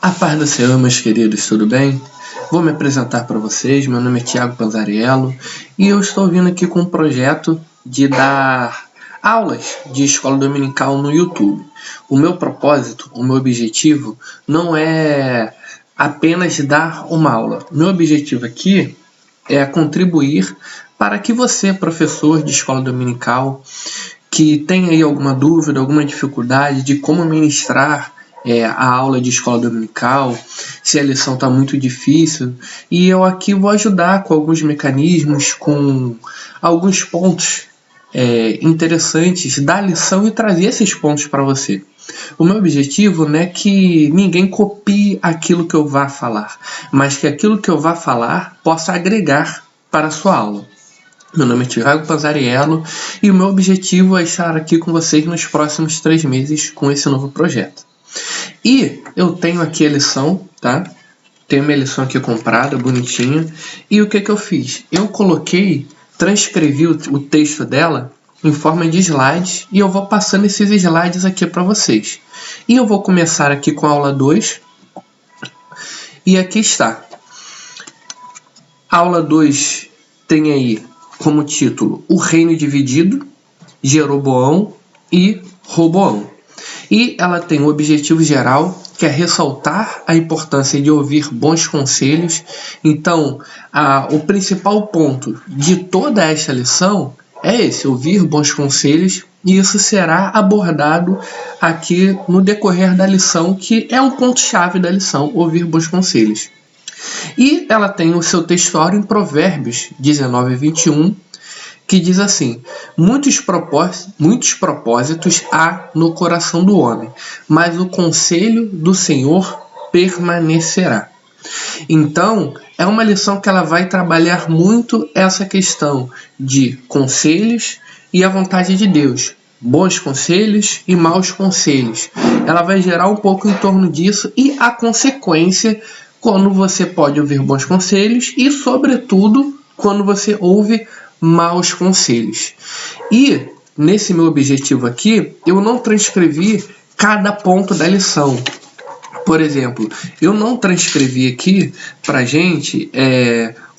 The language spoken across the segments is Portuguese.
A paz do Senhor, meus queridos, tudo bem? Vou me apresentar para vocês, meu nome é Thiago Panzariello e eu estou vindo aqui com um projeto de dar aulas de escola dominical no YouTube. O meu propósito, o meu objetivo não é apenas dar uma aula. Meu objetivo aqui é contribuir para que você, professor de escola dominical, que tem aí alguma dúvida, alguma dificuldade de como ministrar a aula de escola dominical, se a lição está muito difícil, e eu aqui vou ajudar com alguns mecanismos, com alguns pontos interessantes da lição e trazer esses pontos para você. O meu objetivo não é que ninguém copie aquilo que eu vá falar, mas que aquilo que eu vá falar possa agregar para a sua aula. Meu nome é Thiago Panzariello e o meu objetivo é estar aqui com vocês nos próximos 3 meses com esse novo projeto. E eu tenho aqui a lição, tá? Tenho minha lição aqui comprada, bonitinha. E o que eu fiz? Eu transcrevi o texto dela em forma de slides e eu vou passando esses slides aqui para vocês. E eu vou começar aqui com a aula 2. E aqui está. A aula 2 tem aí como título O Reino Dividido, Jeroboão e Roboão. E ela tem o objetivo geral, que é ressaltar a importância de ouvir bons conselhos. Então, o principal ponto de toda esta lição é esse, ouvir bons conselhos, e isso será abordado aqui no decorrer da lição, que é um ponto-chave da lição, ouvir bons conselhos. E ela tem o seu textuário em Provérbios 19:21, que diz assim: muitos propósitos há no coração do homem, mas o conselho do Senhor permanecerá. Então, é uma lição que ela vai trabalhar muito essa questão de conselhos e a vontade de Deus. Bons conselhos e maus conselhos. Ela vai gerar um pouco em torno disso e a consequência quando você pode ouvir bons conselhos e, sobretudo, quando você ouve maus conselhos. E, nesse meu objetivo aqui, eu não transcrevi cada ponto da lição. Por exemplo, eu não transcrevi aqui pra gente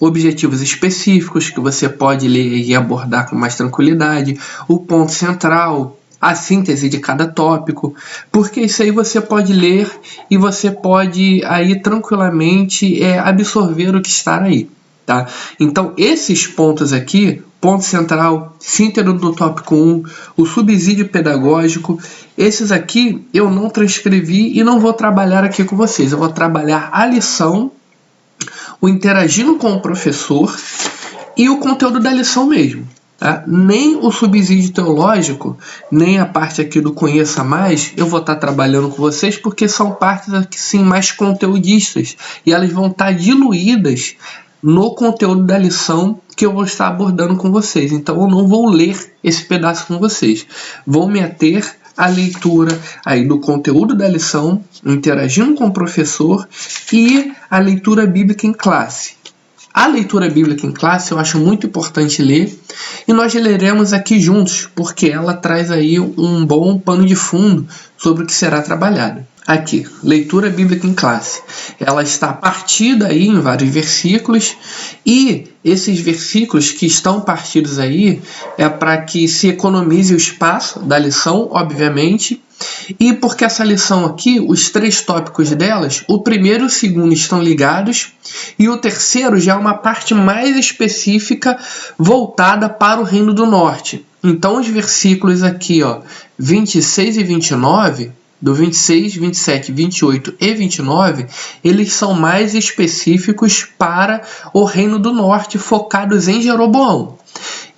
objetivos específicos que você pode ler e abordar com mais tranquilidade, o ponto central, a síntese de cada tópico, porque isso aí você pode ler e você pode aí tranquilamente absorver o que está aí, tá? Então, esses pontos aqui, ponto central, síntese do tópico 1, o subsídio pedagógico, esses aqui eu não transcrevi e não vou trabalhar aqui com vocês. Eu vou trabalhar a lição, o interagindo com o professor e o conteúdo da lição mesmo. Tá? Nem o subsídio teológico, nem a parte aqui do Conheça Mais, eu vou estar trabalhando com vocês, porque são partes aqui sim mais conteudistas e elas vão estar diluídas no conteúdo da lição que eu vou estar abordando com vocês. Então eu não vou ler esse pedaço com vocês. Vou me ater à leitura aí do conteúdo da lição, interagindo com o professor, e a leitura bíblica em classe. A leitura bíblica em classe eu acho muito importante ler, e nós leremos aqui juntos, porque ela traz aí um bom pano de fundo sobre o que será trabalhado. Aqui, leitura bíblica em classe. Ela está partida aí em vários versículos, e esses versículos que estão partidos aí é para que se economize o espaço da lição, obviamente, e porque essa lição aqui, os 3 tópicos delas, o primeiro e o segundo estão ligados, e o terceiro já é uma parte mais específica voltada para o Reino do Norte. Então os versículos aqui, 26 e 29, do 26, 27, 28 e 29, eles são mais específicos para o Reino do Norte, focados em Jeroboão.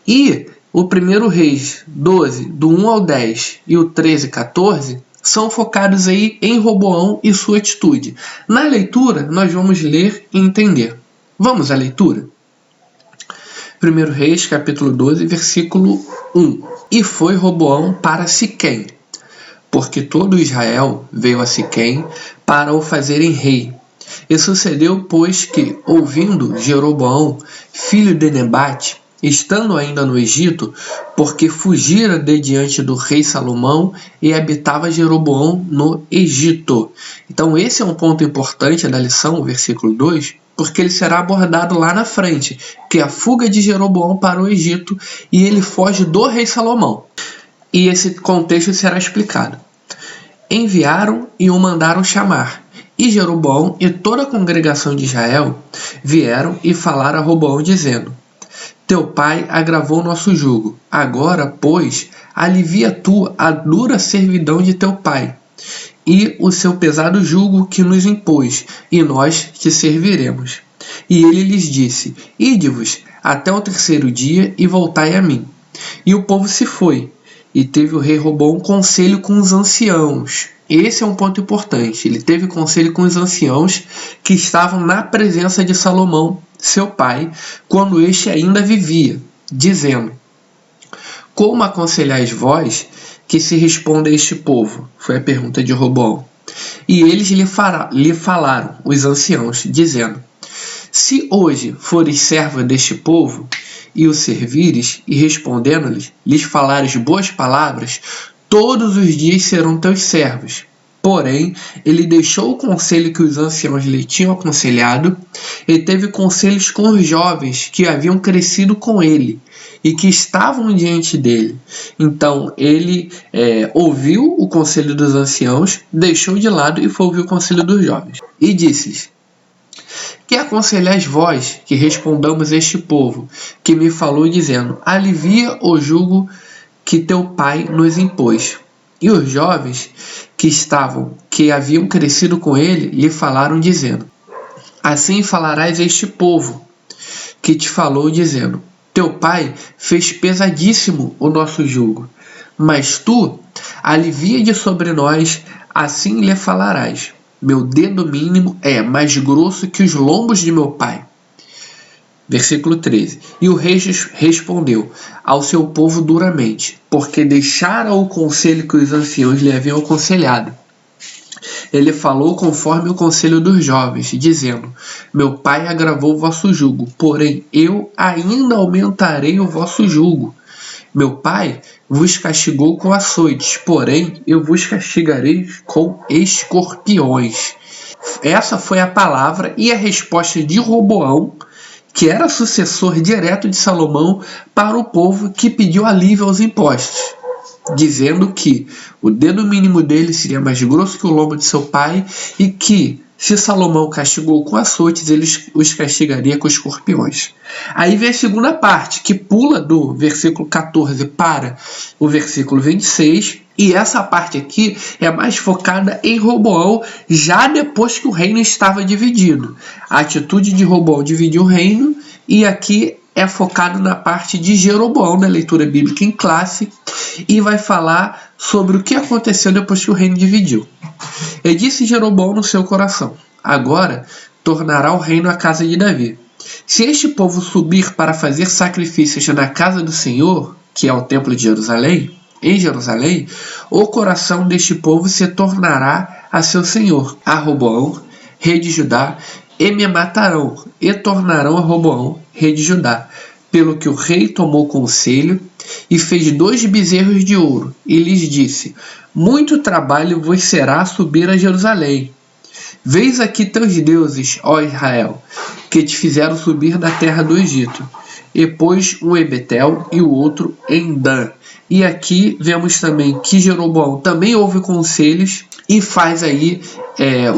E o 1 Reis 12, do 1 ao 10, e o 13 e 14, são focados aí em Roboão e sua atitude. Na leitura, nós vamos ler e entender. Vamos à leitura? 1 Reis, capítulo 12, versículo 1. E foi Roboão para Siquém, porque todo Israel veio a Siquém para o fazerem rei. E sucedeu, pois, que, ouvindo Jeroboão, filho de Nebate, estando ainda no Egito, porque fugira de diante do rei Salomão e habitava Jeroboão no Egito. Então esse é um ponto importante da lição, o versículo 2, porque ele será abordado lá na frente, que é a fuga de Jeroboão para o Egito e ele foge do rei Salomão. E esse contexto será explicado. Enviaram e o mandaram chamar. E Jeroboão e toda a congregação de Israel vieram e falaram a Roboão, dizendo: Teu pai agravou nosso jugo. Agora, pois, alivia tu a dura servidão de teu pai e o seu pesado jugo que nos impôs, e nós te serviremos. E ele lhes disse: Ide-vos até o terceiro dia e voltai a mim. E o povo se foi, e teve o rei Roboão conselho com os anciãos. Esse é um ponto importante. Ele teve conselho com os anciãos que estavam na presença de Salomão, seu pai, quando este ainda vivia, dizendo: Como aconselhais vós que se responda a este povo? Foi a pergunta de Roboão. E eles lhe falaram, os anciãos, dizendo: Se hoje fores servo deste povo, e o servires, e respondendo-lhes, lhes falares boas palavras, todos os dias serão teus servos. Porém, ele deixou o conselho que os anciãos lhe tinham aconselhado, e teve conselhos com os jovens que haviam crescido com ele, e que estavam diante dele. Então, ele ouviu o conselho dos anciãos, deixou de lado e foi ouvir o conselho dos jovens. E disse-lhes: Que aconselhais vós que respondamos este povo, que me falou dizendo: Alivia o jugo que teu pai nos impôs. E os jovens que haviam crescido com ele, lhe falaram dizendo: Assim falarás a este povo, que te falou dizendo: Teu pai fez pesadíssimo o nosso jugo, mas tu alivia de sobre nós, assim lhe falarás: Meu dedo mínimo é mais grosso que os lombos de meu pai. Versículo 13. E o rei respondeu ao seu povo duramente, porque deixara o conselho que os anciãos lhe haviam aconselhado. Ele falou conforme o conselho dos jovens, dizendo: Meu pai agravou o vosso jugo, porém eu ainda aumentarei o vosso jugo. Meu pai vos castigou com açoites, porém eu vos castigarei com escorpiões. Essa foi a palavra e a resposta de Roboão, que era sucessor direto de Salomão, para o povo que pediu alívio aos impostos, dizendo que o dedo mínimo dele seria mais grosso que o lombo de seu pai e que, se Salomão castigou com açoites, ele os castigaria com escorpiões. Aí vem a segunda parte, que pula do versículo 14 para o versículo 26, e essa parte aqui é mais focada em Roboão, já depois que o reino estava dividido. A atitude de Roboão dividiu o reino, e aqui é focado na parte de Jeroboão, da leitura bíblica em classe, e vai falar sobre o que aconteceu depois que o reino dividiu. E disse Jeroboão no seu coração: Agora tornará o reino à casa de Davi. Se este povo subir para fazer sacrifícios na casa do Senhor, que é o templo de Jerusalém, em Jerusalém, o coração deste povo se tornará a seu senhor, a Roboão, rei de Judá, e me matarão, e tornarão a Roboão, rei de Judá. Pelo que o rei tomou conselho, e fez 2 bezerros de ouro, e lhes disse: Muito trabalho vos será subir a Jerusalém. Veis aqui teus deuses, ó Israel, que te fizeram subir da terra do Egito. E pôs um em Betel e o outro em Dan. E aqui vemos também que Jeroboão também ouve conselhos e faz aí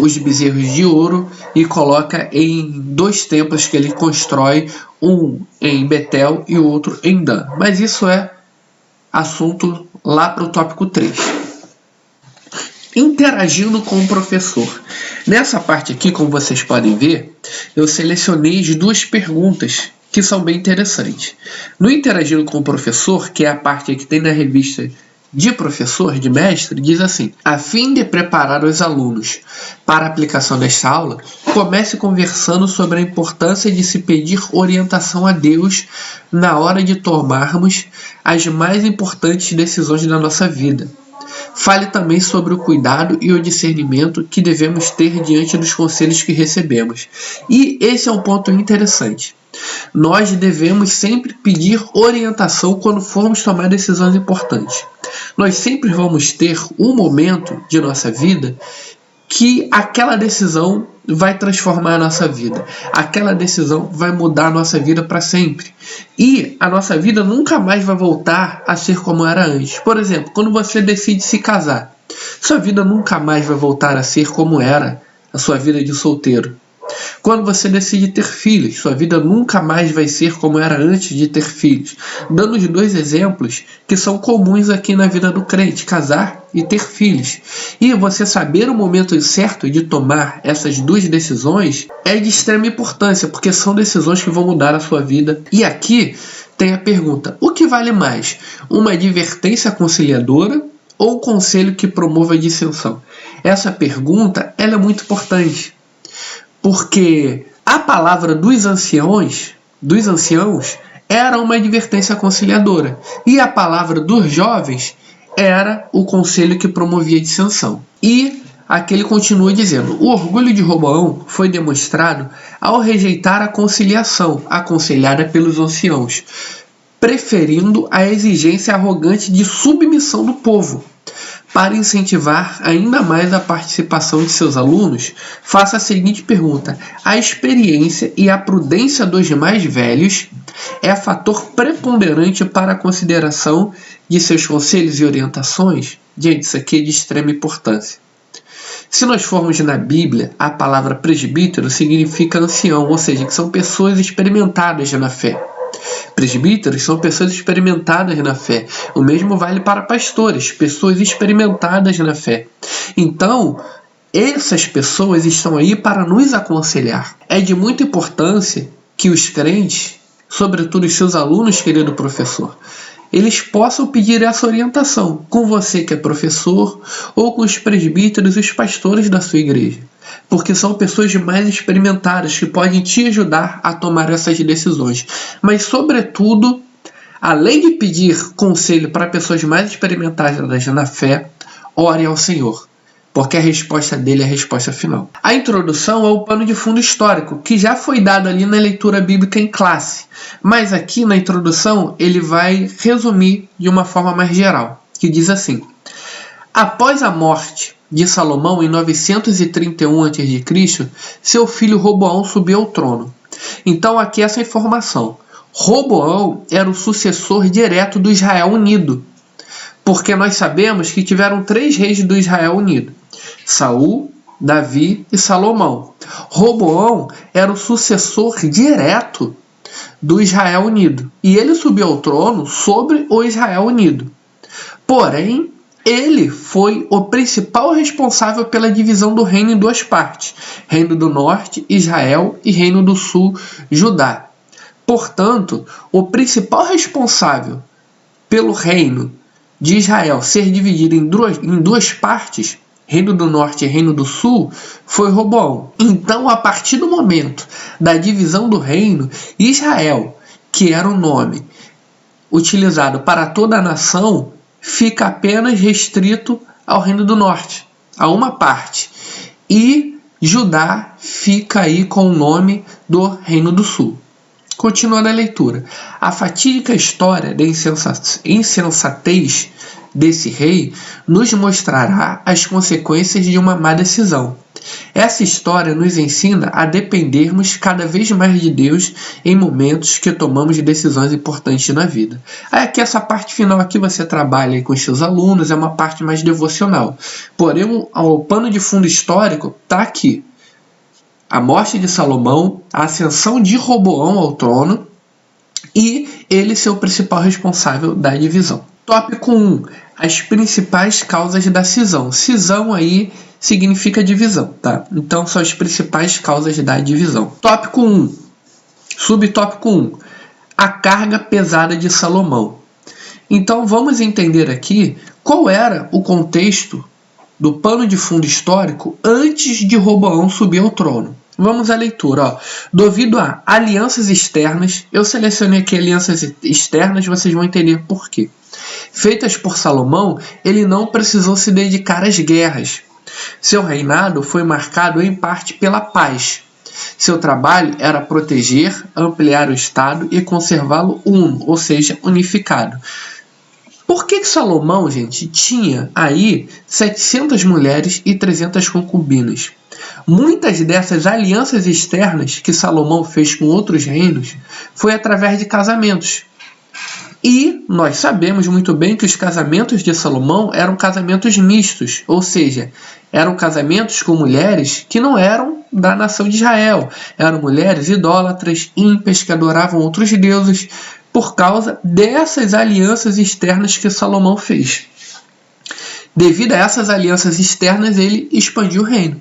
os bezerros de ouro e coloca em 2 templos que ele constrói, um em Betel e o outro em Dan. Mas isso é assunto lá para o tópico 3. Interagindo com o professor. Nessa parte aqui, como vocês podem ver, eu selecionei as 2 perguntas que são bem interessantes. No Interagindo com o Professor, que é a parte que tem na revista de professor, de mestre, diz assim: a fim de preparar os alunos para a aplicação desta aula, comece conversando sobre a importância de se pedir orientação a Deus na hora de tomarmos as mais importantes decisões da nossa vida. Fale também sobre o cuidado e o discernimento que devemos ter diante dos conselhos que recebemos. E esse é um ponto interessante. Nós devemos sempre pedir orientação quando formos tomar decisões importantes. Nós sempre vamos ter um momento de nossa vida que aquela decisão vai transformar a nossa vida. Aquela decisão vai mudar a nossa vida para sempre. E a nossa vida nunca mais vai voltar a ser como era antes. Por exemplo, quando você decide se casar, sua vida nunca mais vai voltar a ser como era a sua vida de solteiro. Quando você decide ter filhos, sua vida nunca mais vai ser como era antes de ter filhos. Dando os dois exemplos que são comuns aqui na vida do crente, casar e ter filhos. E você saber o momento certo de tomar essas duas decisões é de extrema importância, porque são decisões que vão mudar a sua vida. E aqui tem a pergunta: o que vale mais? Uma advertência conciliadora ou um conselho que promova a dissensão? Essa pergunta ela é muito importante. Porque a palavra dos anciãos era uma advertência conciliadora. E a palavra dos jovens era o conselho que promovia a dissensão. E aqui ele continua dizendo: o orgulho de Roboão foi demonstrado ao rejeitar a conciliação aconselhada pelos anciãos, preferindo a exigência arrogante de submissão do povo. Para incentivar ainda mais a participação de seus alunos, faça a seguinte pergunta: a experiência e a prudência dos mais velhos é fator preponderante para a consideração de seus conselhos e orientações? Gente, isso aqui é de extrema importância. Se nós formos na Bíblia, a palavra presbítero significa ancião, ou seja, que são pessoas experimentadas na fé. Presbíteros são pessoas experimentadas na fé. O mesmo vale para pastores, pessoas experimentadas na fé. Então, essas pessoas estão aí para nos aconselhar. É de muita importância que os crentes, sobretudo os seus alunos, querido professor, eles possam pedir essa orientação com você que é professor ou com os presbíteros e os pastores da sua igreja. Porque são pessoas mais experimentadas que podem te ajudar a tomar essas decisões. Mas, sobretudo, além de pedir conselho para pessoas mais experimentadas na fé, ore ao Senhor, porque a resposta dele é a resposta final. A introdução é o pano de fundo histórico, que já foi dado ali na leitura bíblica em classe. Mas aqui na introdução ele vai resumir de uma forma mais geral, que diz assim: após a morte de Salomão em 931 a.C., seu filho Roboão subiu ao trono. Então aqui essa informação: Roboão era o sucessor direto do Israel unido, porque nós sabemos que tiveram 3 reis do Israel unido: Saul, Davi e Salomão. Roboão era o sucessor direto do Israel unido, e ele subiu ao trono sobre o Israel unido. Porém, ele foi o principal responsável pela divisão do reino em 2 partes: Reino do Norte, Israel, e Reino do Sul, Judá. Portanto, o principal responsável pelo reino de Israel ser dividido em duas partes, Reino do Norte e Reino do Sul, foi Roboão. Então, a partir do momento da divisão do reino, Israel, que era o nome utilizado para toda a nação, fica apenas restrito ao Reino do Norte, a uma parte. E Judá fica aí com o nome do Reino do Sul. Continuando a leitura. A fatídica história da insensatez desse rei nos mostrará as consequências de uma má decisão. Essa história nos ensina a dependermos cada vez mais de Deus em momentos que tomamos decisões importantes na vida. Aqui essa parte final aqui você trabalha com os seus alunos, é uma parte mais devocional. Porém, o pano de fundo histórico está aqui. A morte de Salomão, a ascensão de Roboão ao trono e ele ser o principal responsável da divisão. Tópico 1. As principais causas da cisão. Cisão aí significa divisão, tá? Então são as principais causas da divisão. Tópico 1. Subtópico 1. A carga pesada de Salomão. Então vamos entender aqui qual era o contexto do pano de fundo histórico antes de Roboão subir ao trono. Vamos à leitura. Devido a alianças externas, eu selecionei aqui alianças externas, vocês vão entender por quê. Feitas por Salomão, ele não precisou se dedicar às guerras. Seu reinado foi marcado em parte pela paz. Seu trabalho era proteger, ampliar o Estado e conservá-lo uno, ou seja, unificado. Por que Salomão, gente, tinha aí 700 mulheres e 300 concubinas? Muitas dessas alianças externas que Salomão fez com outros reinos foi através de casamentos. E nós sabemos muito bem que os casamentos de Salomão eram casamentos mistos, ou seja, eram casamentos com mulheres que não eram da nação de Israel. Eram mulheres idólatras, ímpias, que adoravam outros deuses, por causa dessas alianças externas que Salomão fez. Devido a essas alianças externas, ele expandiu o reino.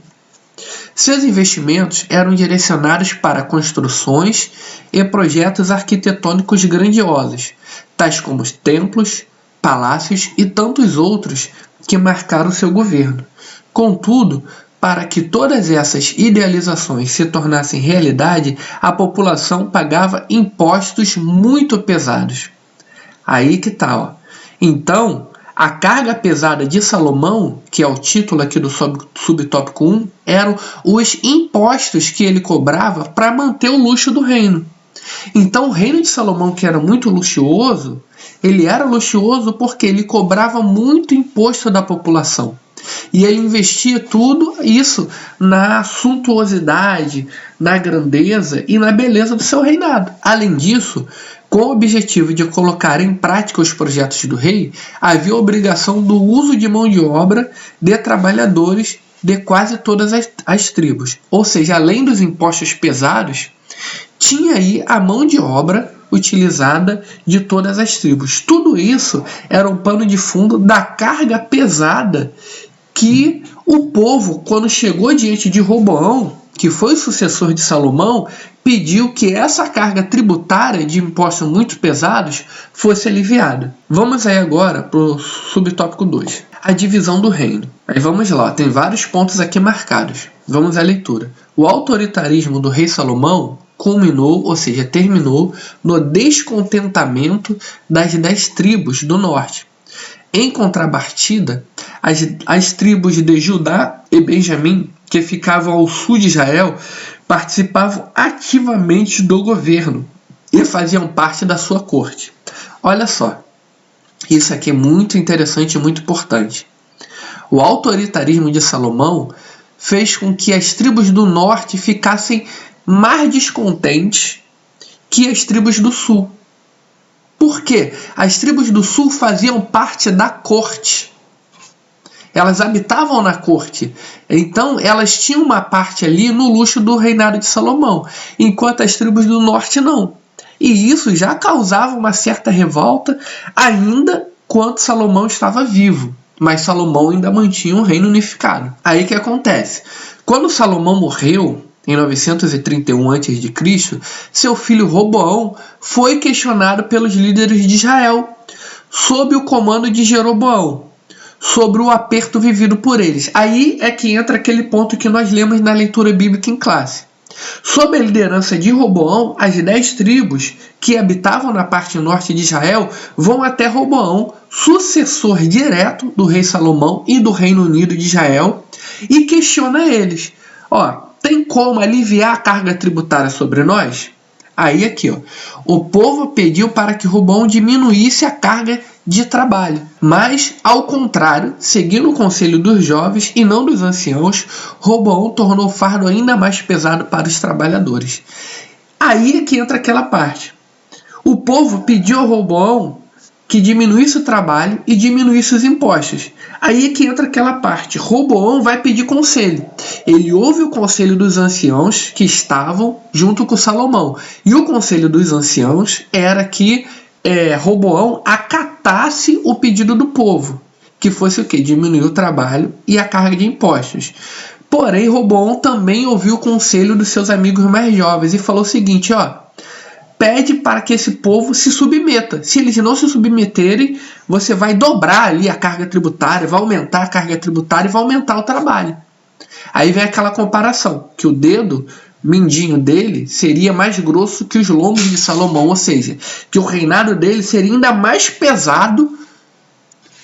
Seus investimentos eram direcionados para construções e projetos arquitetônicos grandiosos, tais como templos, palácios e tantos outros que marcaram seu governo. Contudo, para que todas essas idealizações se tornassem realidade, a população pagava impostos muito pesados. Aí que tá, ó. Então, a carga pesada de Salomão, que é o título aqui do subtópico 1, eram os impostos que ele cobrava para manter o luxo do reino. Então, o reino de Salomão, que era muito luxuoso, ele era luxuoso porque ele cobrava muito imposto da população. E ele investia tudo isso na suntuosidade, na grandeza e na beleza do seu reinado. Além disso, com o objetivo de colocar em prática os projetos do rei, havia a obrigação do uso de mão de obra de trabalhadores de quase todas as tribos. Ou seja, além dos impostos pesados, tinha aí a mão de obra utilizada de todas as tribos. Tudo isso era um pano de fundo da carga pesada que o povo, quando chegou diante de Roboão, que foi o sucessor de Salomão, pediu que essa carga tributária de impostos muito pesados fosse aliviada. Vamos aí agora para o subtópico 2, a divisão do reino. Aí vamos lá, tem vários pontos aqui marcados. Vamos à leitura. O autoritarismo do rei Salomão culminou, ou seja, terminou no descontentamento das 10 tribos do norte. Em contrapartida, as tribos de Judá e Benjamim, que ficavam ao sul de Israel, participavam ativamente do governo e faziam parte da sua corte. Olha só, isso aqui é muito interessante e muito importante. O autoritarismo de Salomão fez com que as tribos do norte ficassem mais descontentes que as tribos do sul. Por quê? As tribos do sul faziam parte da corte. Elas habitavam na corte. Então, elas tinham uma parte ali no luxo do reinado de Salomão, enquanto as tribos do norte não. E isso já causava uma certa revolta ainda quando Salomão estava vivo. Mas Salomão ainda mantinha um reino unificado. Aí o que acontece? Quando Salomão morreu, em 931 a.C., seu filho Roboão foi questionado pelos líderes de Israel, sob o comando de Jeroboão, sobre o aperto vivido por eles. Aí é que entra aquele ponto que nós lemos na leitura bíblica em classe. Sob a liderança de Roboão, as 10 tribos que habitavam na parte norte de Israel vão até Roboão, sucessor direto do rei Salomão e do Reino Unido de Israel, e questiona eles. Tem como aliviar a carga tributária sobre nós? Aí aqui, o povo pediu para que Roboão diminuísse a carga de trabalho, mas, ao contrário, seguindo o conselho dos jovens e não dos anciãos, Roboão tornou o fardo ainda mais pesado para os trabalhadores. Aí é que entra aquela parte. O povo pediu a Roboão que diminuísse o trabalho e diminuísse os impostos. Aí é que entra aquela parte. Roboão vai pedir conselho. Ele ouve o conselho dos anciãos que estavam junto com Salomão. E o conselho dos anciãos era que Roboão acatasse o pedido do povo, que fosse o quê? Diminuir o trabalho e a carga de impostos. Porém, Roboão também ouviu o conselho dos seus amigos mais jovens e falou o seguinte, pede para que esse povo se submeta. Se eles não se submeterem, você vai dobrar ali a carga tributária, vai aumentar a carga tributária e vai aumentar o trabalho. Aí vem aquela comparação, que o dedo mindinho dele seria mais grosso que os lombos de Salomão, ou seja, que o reinado dele seria ainda mais pesado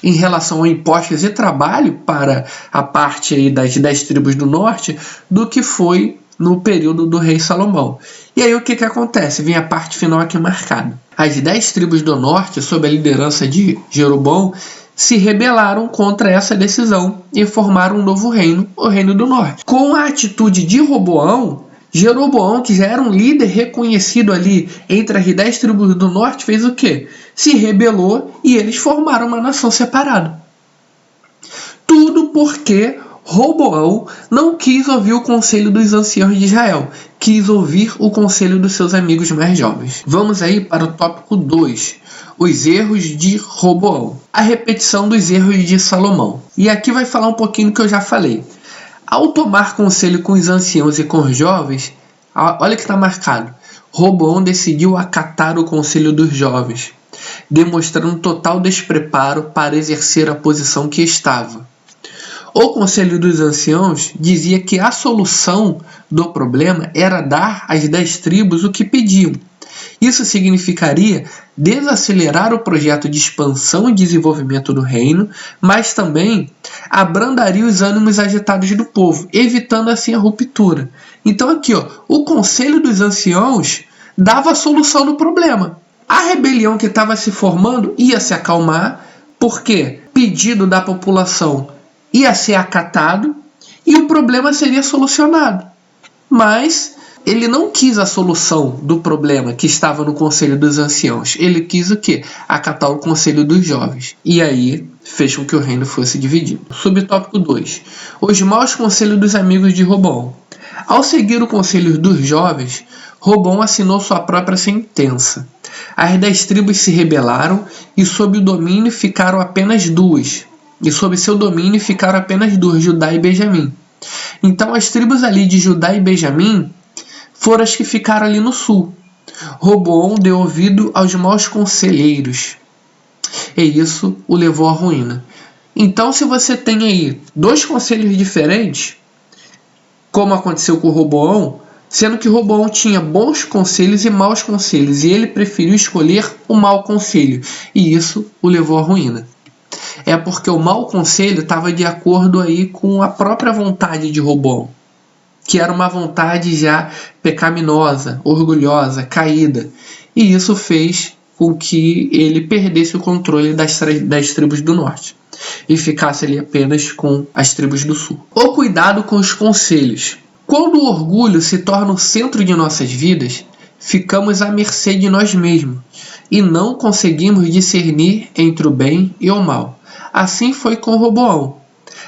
em relação a impostos e trabalho para a parte aí das 10 tribos do norte do que foi no período do rei Salomão. E aí o que acontece? Vem a parte final aqui marcada. As 10 tribos do norte, sob a liderança de Jeroboão, se rebelaram contra essa decisão e formaram um novo reino, o Reino do Norte. Com a atitude de Roboão, Jeroboão, que já era um líder reconhecido ali entre as 10 tribos do norte, fez o quê? Se rebelou e eles formaram uma nação separada. Tudo porque Roboão não quis ouvir o conselho dos anciãos de Israel, quis ouvir o conselho dos seus amigos mais jovens. Vamos aí para o tópico 2, os erros de Roboão. A repetição dos erros de Salomão. E aqui vai falar um pouquinho do que eu já falei. Ao tomar conselho com os anciãos e com os jovens, olha que está marcado, Roboão decidiu acatar o conselho dos jovens, demonstrando total despreparo para exercer a posição que estava. O conselho dos anciãos dizia que a solução do problema era dar às 10 tribos o que pediam. Isso significaria desacelerar o projeto de expansão e desenvolvimento do reino, mas também abrandaria os ânimos agitados do povo, evitando assim a ruptura. Então aqui, o conselho dos anciãos dava a solução do problema. A rebelião que estava se formando ia se acalmar, porque pedido da população ia ser acatado e o problema seria solucionado. Mas ele não quis a solução do problema que estava no conselho dos anciãos. Ele quis o quê? Acatar o conselho dos jovens. E aí fez com que o reino fosse dividido. Subtópico 2. Os maus conselhos dos amigos de Roboão. Ao seguir o conselho dos jovens, Roboão assinou sua própria sentença. As 10 tribos se rebelaram e sob o domínio ficaram apenas 2. E sob seu domínio ficaram apenas 2, Judá e Benjamim. Então as tribos ali de Judá e Benjamim foram as que ficaram ali no sul. Roboão deu ouvido aos maus conselheiros, e isso o levou à ruína. Então, se você tem aí 2 conselhos diferentes, como aconteceu com Roboão, sendo que Roboão tinha bons conselhos e maus conselhos, e ele preferiu escolher o mau conselho, e isso o levou à ruína. É porque o mau conselho estava de acordo aí com a própria vontade de Roboão, que era uma vontade já pecaminosa, orgulhosa, caída. E isso fez com que ele perdesse o controle das tribos do norte e ficasse ali apenas com as tribos do sul. O cuidado com os conselhos. Quando o orgulho se torna o centro de nossas vidas, ficamos à mercê de nós mesmos e não conseguimos discernir entre o bem e o mal. Assim foi com Roboão.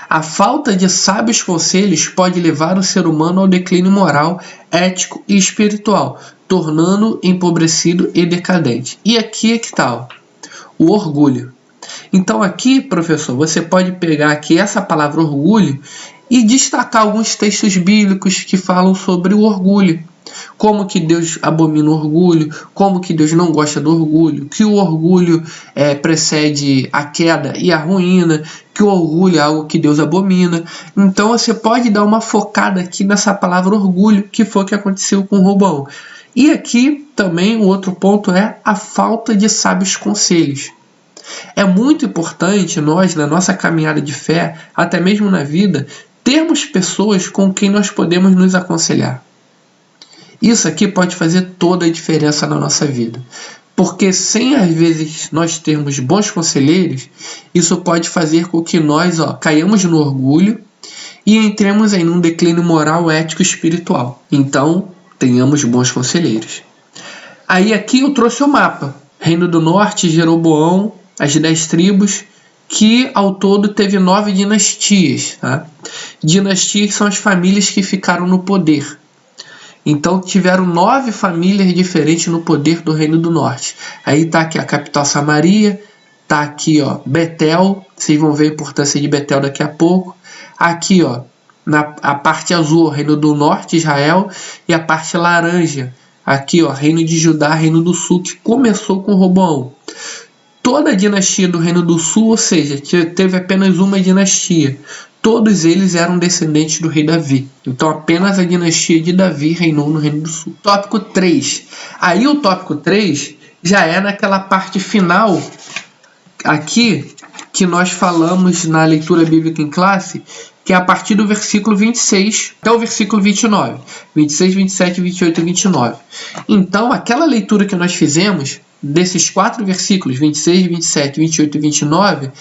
A falta de sábios conselhos pode levar o ser humano ao declínio moral, ético e espiritual, tornando-o empobrecido e decadente. E aqui é que está o orgulho. Então aqui, professor, você pode pegar aqui essa palavra orgulho e destacar alguns textos bíblicos que falam sobre o orgulho. Como que Deus abomina o orgulho, como que Deus não gosta do orgulho, que o orgulho precede a queda e a ruína, que o orgulho é algo que Deus abomina. Então você pode dar uma focada aqui nessa palavra orgulho, que foi o que aconteceu com Roboão. E aqui também o outro ponto é a falta de sábios conselhos. É muito importante nós, na nossa caminhada de fé, até mesmo na vida, termos pessoas com quem nós podemos nos aconselhar. Isso aqui pode fazer toda a diferença na nossa vida. Porque sem, às vezes, nós termos bons conselheiros, isso pode fazer com que nós caiamos no orgulho e entremos em um declínio moral, ético e espiritual. Então, tenhamos bons conselheiros. Aí aqui eu trouxe o mapa. Reino do Norte, Jeroboão, as 10 tribos, que ao todo teve 9 dinastias. Tá? Dinastias são as famílias que ficaram no poder. Então tiveram 9 famílias diferentes no poder do Reino do Norte. Aí está aqui a capital Samaria, está aqui Betel, vocês vão ver a importância de Betel daqui a pouco. Aqui a parte azul, Reino do Norte, Israel, e a parte laranja, aqui Reino de Judá, Reino do Sul, que começou com Roboão. Toda a dinastia do Reino do Sul, ou seja, teve apenas uma dinastia. Todos eles eram descendentes do rei Davi. Então apenas a dinastia de Davi reinou no Reino do Sul. Tópico 3. Aí o tópico 3 já é naquela parte final aqui, que nós falamos na leitura bíblica em classe, que é a partir do versículo 26 até o versículo 29. 26, 27, 28 e 29. Então, aquela leitura que nós fizemos, desses 4 versículos, 26, 27, 28 e 29,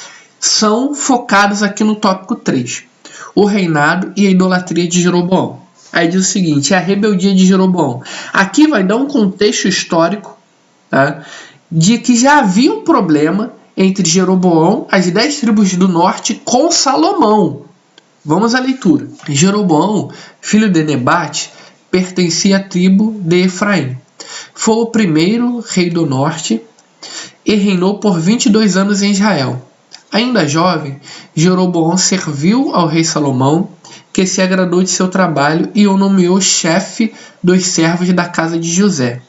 são focados aqui no tópico 3. O reinado e a idolatria de Jeroboão. Aí diz o seguinte, é a rebeldia de Jeroboão. Aqui vai dar um contexto histórico, tá, de que já havia um problema entre Jeroboão, as 10 tribos do norte, com Salomão. Vamos à leitura. Jeroboão, filho de Nebate, pertencia à tribo de Efraim. Foi o primeiro rei do norte e reinou por 22 anos em Israel. Ainda jovem, Jeroboão serviu ao rei Salomão, que se agradou de seu trabalho e o nomeou chefe dos servos da casa de José.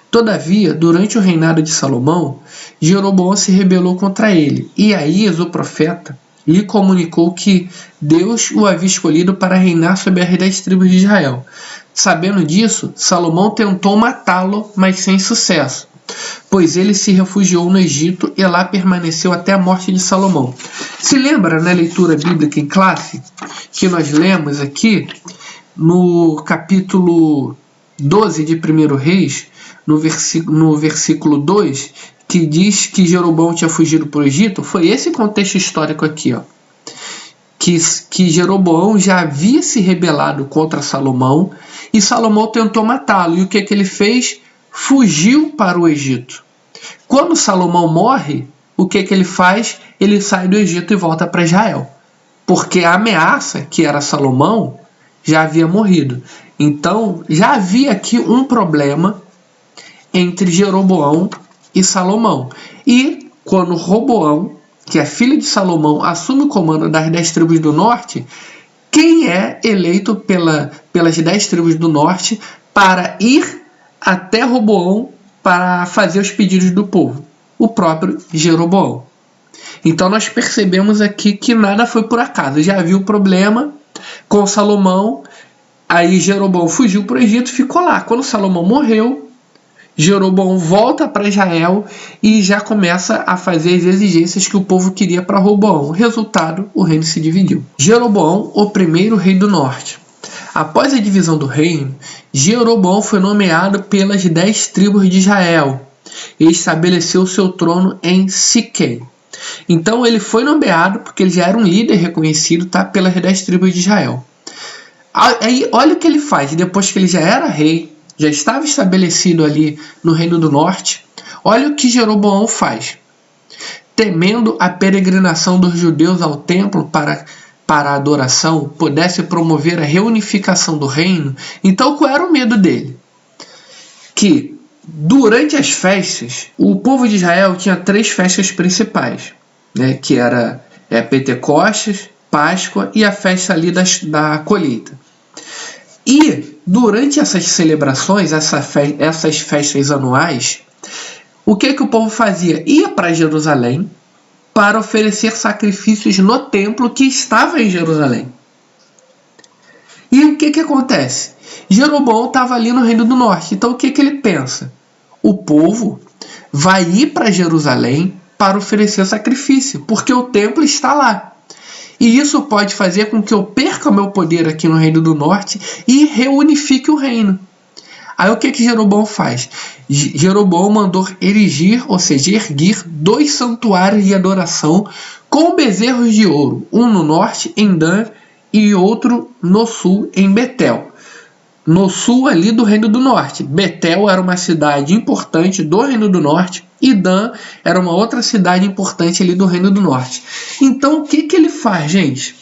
Todavia, durante o reinado de Salomão, Jeroboão se rebelou contra ele, e Aías, o profeta, lhe comunicou que Deus o havia escolhido para reinar sobre as 10 tribos de Israel. Sabendo disso, Salomão tentou matá-lo, mas sem sucesso, pois ele se refugiou no Egito e lá permaneceu até a morte de Salomão. Se lembra na leitura bíblica em classe que nós lemos aqui no capítulo 12 de 1 Reis, no versículo 2, que diz que Jeroboão tinha fugido para o Egito? Foi esse contexto histórico aqui, ó, que Jeroboão já havia se rebelado contra Salomão e Salomão tentou matá-lo. E o que ele fez? Fugiu para o Egito. Quando Salomão morre, o que ele faz? Ele sai do Egito e volta para Israel, porque a ameaça, que era Salomão, já havia morrido. Então já havia aqui um problema entre Jeroboão e Salomão. E quando Roboão, que é filho de Salomão, assume o comando das 10 tribos do norte, quem é eleito pelas 10 tribos do norte para ir até Roboão para fazer os pedidos do povo? O próprio Jeroboão. Então nós percebemos aqui que nada foi por acaso. Já havia o problema com Salomão, aí Jeroboão fugiu para o Egito e ficou lá. Quando Salomão morreu, Jeroboão volta para Israel e já começa a fazer as exigências que o povo queria para Roboão. Resultado, o reino se dividiu. Jeroboão, o primeiro rei do norte. Após a divisão do reino, Jeroboão foi nomeado pelas 10 tribos de Israel e estabeleceu seu trono em Siquém. Então ele foi nomeado porque ele já era um líder reconhecido, tá, pelas 10 tribos de Israel. Aí olha o que ele faz, depois que ele já era rei, já estava estabelecido ali no Reino do Norte. Olha o que Jeroboão faz. Temendo a peregrinação dos judeus ao templo para a adoração pudesse promover a reunificação do reino, então qual era o medo dele? Que durante as festas, o povo de Israel tinha 3 festas principais, né, que era Pentecostes, Páscoa e a festa ali da colheita. E durante essas celebrações, essas festas anuais, o que o povo fazia? Ia para Jerusalém para oferecer sacrifícios no templo que estava em Jerusalém. E o que acontece? Jeroboão estava ali no Reino do Norte. Então o que ele pensa? O povo vai ir para Jerusalém para oferecer sacrifício, porque o templo está lá. E isso pode fazer com que eu perca o meu poder aqui no Reino do Norte e reunifique o reino. Aí o que Jeroboão faz? Jeroboão mandou erigir, ou seja, erguer 2 santuários de adoração com bezerros de ouro, um no norte, em Dan, e outro no sul, em Betel. No sul ali do Reino do Norte. Betel era uma cidade importante do Reino do Norte e Dan era uma outra cidade importante ali do Reino do Norte. Então o que ele faz, gente?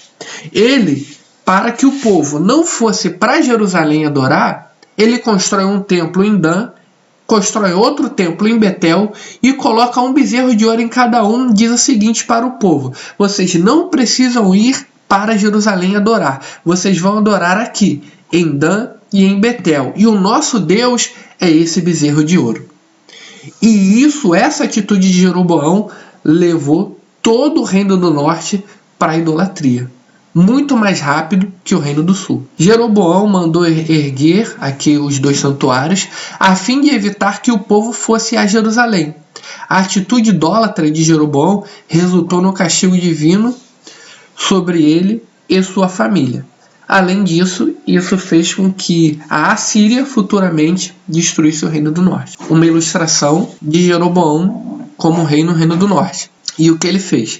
Ele, para que o povo não fosse para Jerusalém adorar, ele constrói um templo em Dan, constrói outro templo em Betel e coloca um bezerro de ouro em cada um. Diz o seguinte para o povo: vocês não precisam ir para Jerusalém adorar, vocês vão adorar aqui, em Dan e em Betel. E o nosso Deus é esse bezerro de ouro. E essa atitude de Jeroboão levou todo o Reino do Norte para a idolatria. Muito mais rápido que o Reino do Sul. Jeroboão mandou erguer aqui os 2 santuários a fim de evitar que o povo fosse a Jerusalém. A atitude idólatra de Jeroboão resultou no castigo divino sobre ele e sua família. Além disso, isso fez com que a Assíria futuramente destruísse o Reino do Norte. Uma ilustração de Jeroboão como rei no Reino do Norte. E o que ele fez?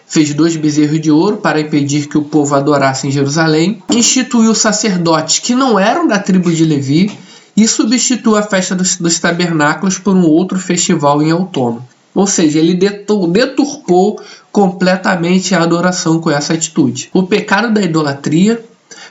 Fez 2 bezerros de ouro para impedir que o povo adorasse em Jerusalém, instituiu sacerdotes que não eram da tribo de Levi e substituiu a festa dos tabernáculos por um outro festival em outono. Ou seja, ele deturpou completamente a adoração com essa atitude. O pecado da idolatria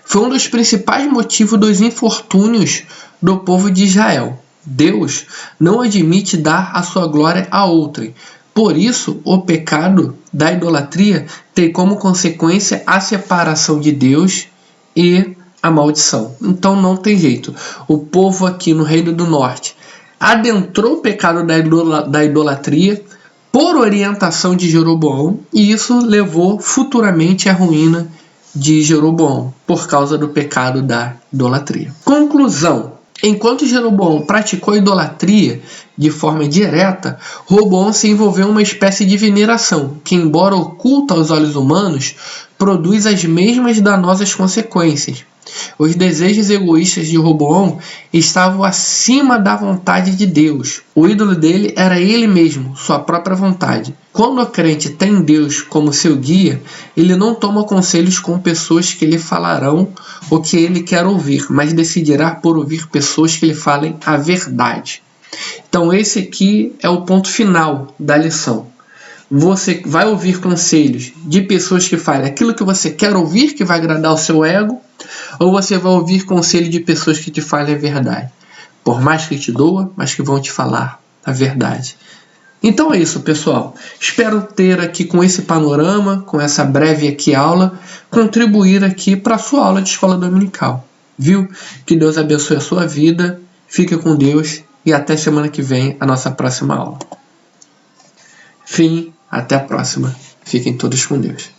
foi um dos principais motivos dos infortúnios do povo de Israel. Deus não admite dar a sua glória a outrem. Por isso, o pecado da idolatria tem como consequência a separação de Deus e a maldição. Então não tem jeito. O povo aqui no Reino do Norte adentrou o pecado da idolatria por orientação de Jeroboão, e isso levou futuramente à ruína de Jeroboão por causa do pecado da idolatria. Conclusão: enquanto Jeroboão praticou a idolatria de forma direta, Roboão se envolveu em uma espécie de veneração, que, embora oculta aos olhos humanos, produz as mesmas danosas consequências. Os desejos egoístas de Roboão estavam acima da vontade de Deus. O ídolo dele era ele mesmo, sua própria vontade. Quando o crente tem Deus como seu guia, ele não toma conselhos com pessoas que lhe falarão o que ele quer ouvir, mas decidirá por ouvir pessoas que lhe falem a verdade. Então esse aqui é o ponto final da lição. Você vai ouvir conselhos de pessoas que falem aquilo que você quer ouvir, que vai agradar o seu ego, ou você vai ouvir conselho de pessoas que te falem a verdade, por mais que te doa, mas que vão te falar a verdade. Então é isso, pessoal. Espero ter aqui com esse panorama, com essa breve aqui aula, contribuir aqui para a sua aula de escola dominical. Viu? Que Deus abençoe a sua vida, fique com Deus e até semana que vem, a nossa próxima aula. Fim, até a próxima. Fiquem todos com Deus.